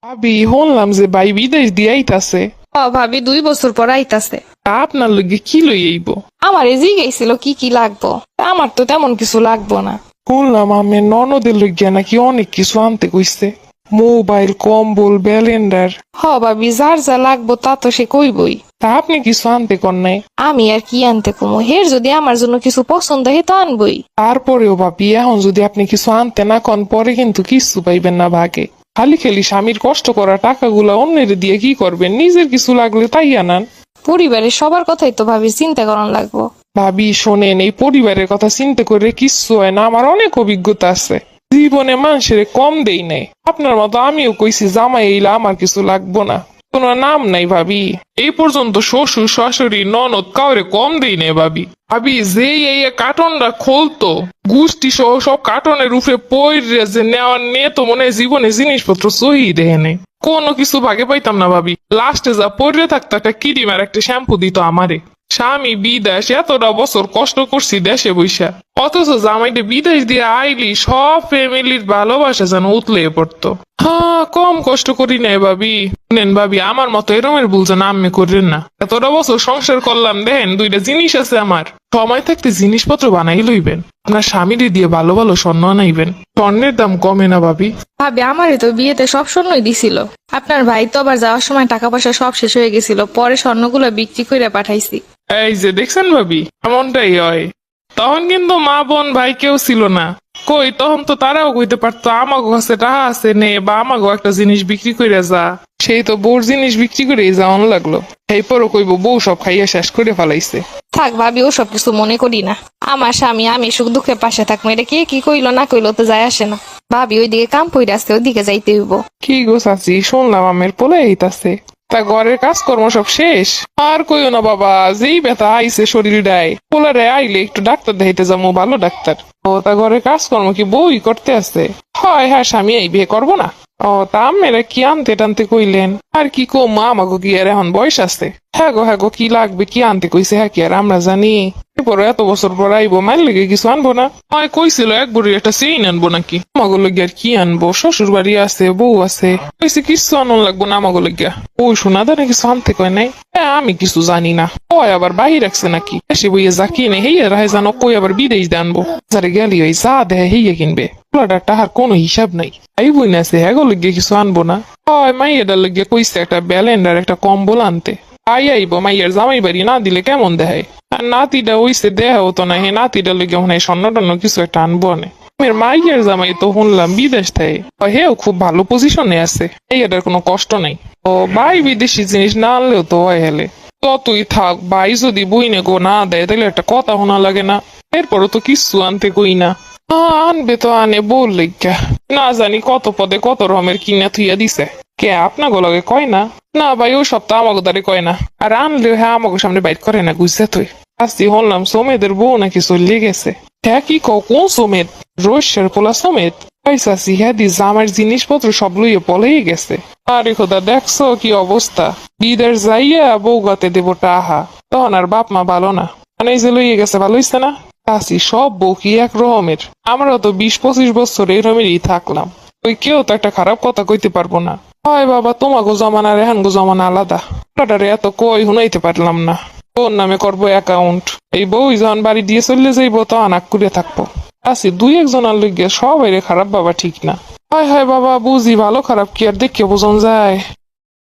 ভাবি শুনলাম যে ভাই বিদেশ দিয়ে আইতাছে। ভাবি 2 বছর পর আইতাছে। আপনার লগে কি লই আইব? আমার জিজ্ঞাসিল কি কি লাগবো, আমার তো তেমন কিছু লাগবো না। শুনলাম আমি ননদের লইগিয়া নাকি অনেক কিছু আনতে কইছে, মোবাইল, কম্বল, ব্যালেন্ডার। ভাবি যার যা লাগবো তা তো সে কইবই। তা আপনি কিছু আনতে কর নাই? আমি আর কি আনতে কমু, হের যদি আমার জন্য কিছু পছন্দ হে তো আনবই। তারপরেও ভাবি এখন যদি আপনি কিছু আনতে না কন পরে কিন্তু কিছু পাইবেন না ভাগে। খালি খালি স্বামীর কষ্ট করা টাকাগুলা অন্যের দিয়ে কি করবেন? নিজের কিছু লাগলে তাই আনান। পরিবারের সবার কথাই তো ভাবি চিন্তা করান লাগবো। ভাবি শোনেন, এই পরিবারের কথা চিন্তা করে কিচ্ছু হয় না। আমার অনেক অভিজ্ঞতা আছে, জীবনে মানুষের কম দেই নাই। আপনার মতো আমিও কইছি জামাই এইলা আমার কিছু লাগবো না, কোনো নাম নাই ভাবি। এই পর্যন্ত শ্বশুর শাশুড়ি ননদ কাউরে কম দেই নাই ভাবি। ভাবি যেই এই কার্টনটা খুলতো, গুষ্টি সহ সব কার্টনের উপরে পইরে যে নেওয়ার নিয়ে তো মনে হয় জীবনে জিনিসপত্র সহি দেহে নেই, কোনো কিছু ভাগে পাইতাম না ভাবি। লাস্টে যা পড়ে থাকতো একটা ক্রিম আর একটা শ্যাম্পু দিত আমারে। স্বামী বিদেশ, এতটা বছর কষ্ট করছি দেশে বৈশা, অথচ জামাইটা বিদেশ দিয়ে আইলি সব ফ্যামিলির ভালোবাসা যেন উতলে পড়তো। হ্যাঁ, কম কষ্ট করি নাই ভাবি। নেন ভাবি, আমার মতো এরমের ভুল যেন আমি করেন না। এতটা বছর সংসার করলাম, দেখেন 2টা জিনিস আছে আমার। সময় থাকতে জিনিসপত্র বানাই লইবেন, আপনার স্বামীরে দিয়ে ভালো ভালো স্বর্ণ আনাইবেন, স্বর্ণের দাম কমে না ভাবি। ভাবি আমারই তো বিয়েতে সব স্বর্ণই দিছিল। আপনার ভাই তো আবার যাওয়ার সময় টাকা পয়সা সব শেষ হয়ে গেছিল, পরে স্বর্ণগুলো বিক্রি করে পাঠাইছি। এই যে দেখছেন ভাবি, এমনটাই হয়। তখন কিন্তু মা বোন ভাই কেউ ছিল না। কই তখন তো তারাও কইতে পারতো আমাগো কাছে টাকা আছে নে, বা আমাগো একটা জিনিস বিক্রি করে যা। সেই তো বউর জিনিস বিক্রি করে যাওয়ান লাগলো। এই পরও কইব বউ সব খাইয়া শেষ করে ফেলাইছে। থাক ভাবি, ও সব কিছু মনে করি না। আমার স্বামী, আমি সুখ দুঃখে পাশে থাকবো, এটা কে কি কইলো না কইলো তো যায় আসে না। ভাবি ওইদিকে কাম পইরা আছে, ওইদিকে যাইতে হইব। কি গো চাচি, শুনলাম আমের পোলে এইতাছে, তা ঘরের কাজকর্ম সব শেষ? আর কইও না বাবা, যেই ব্যথা আইছে শরীরটায়, পোলারে আইলে একটু ডাক্তার দেখাইতে যাবো, ভালো ডাক্তার। ও তা ঘরের কাজকর্ম কি বউই করতে আছে? হয় হ্যাঁ, স্বামী এই বিয়ে করবো না? ও তা আমেরা কি আনতে টানতে কইলেন? আর কি কো মা, আমাগো কি আর এখন বয়স আছে? হ্যাঁ গো কি লাগবে, কি আনতে কইছে, হ্যাঁ কি আর আমরা জানি? এরপর এত বছর পর আইবো, মায়ের লেগে কিছু আনবো না? হয় কইছিল এক বুড়ি একটা চেইন আনবো নাকি। আমাগো লগে আর কি আনবো, শ্বশুর বাড়ি আছে, বউ আছে, কইছে কিছু আনন লাগবো না আমাগো লইগা। ওই শোনা দা কিছু আনতে কয় নাই? হ্যাঁ আমি কিছু জানি না। ওই আবার বাহির রাখছে নাকি, এসে বইয়ে যা কিনে হেইয়া রাহে জানো, কই আবার বিদেশ দিয়ে আনবো। যারে গেলি ওই যা দেহে হেইয়া কিনবে, পোলাটার টাহার কোনো হিসাব নাই। এই বই না আছে, হ্যাঁ গো লইগে কিছু আনবো না? হয় মাইয়াটার লইগে কইছে একটা ব্যালেন্ডার একটা কম্বল আনতে। আইব মাইয়ার জামাই বাড়ি না দিলে কেমন দেখায়? আর নাতিটা হইছে দেহা হতো না, হে নাতিটা লইগে মনে হয় স্বর্ণ টন্ন কিছু একটা আনবো আনে। মাইয়ের জামাই তো শুনলাম বিদেশ থেকে, হেও খুব ভালো পজিশনে আছে, এটার কোনো কষ্ট নাই। ও ভাই বিদেশি জিনিস না আনলেও তো হয় হেলে। তুই থাক, ভাই যদি বইনে গো না দেয় তাহলে একটা কথা শোনা লাগে না। এরপরও তো কিছু আনতে কই না। আনবে তো আনে বল লেগা, না জানি কত পদে কত রকমের কিনা থুইয়া দিছে। কে আপনার গোলকে কয় না? না ভাই ও সপ্তাহ আমাকে দ্বারে কয় না, আর আনলেও হ্যাঁ আমাকে সামনে বাইট করে না, বুঝছে তুই। আসছি শুনলাম সোমেদের বউ নাকি চলে গেছে। হ্যাঁ কি কও, কোন সোমেদ? রোশের পোলা সোমেদ? পাইসাছি হ্যাঁ দি জামার জিনিসপত্র সব লইয়ে পলেই গেছে। আরে খোদা, দেখছো কি অবস্থা? বিদের যাইয়া বউ গাতে দেব টাহা, তখন আর বাপ মা ভালো না, মানে এই যে লইয়ে গেছে ভালো হইছে না? আসি সব বউ কি এক রকমের? আমরা তো 20-25 বছর এরমেরই থাকলাম, ওই কেউ তো একটা খারাপ কথা কইতে পারবো না। হয় বাবা, তোমাগো জমানা আর এহানগো জমানা আলাদা। ওটারে এত কই শুনাইতে পারলাম না। তোর নামে করবো অ্যাকাউন্ট, এই বউ যখন বাড়ি দিয়ে চললে যাইবো তখন আগ করে থাকবো। আসি 2-1 জনের লইগে সবাই খারাপ বাবা ঠিক না। হয় বাবা বুঝি, ভালো খারাপ কি আর দেখে বোঝন যায়?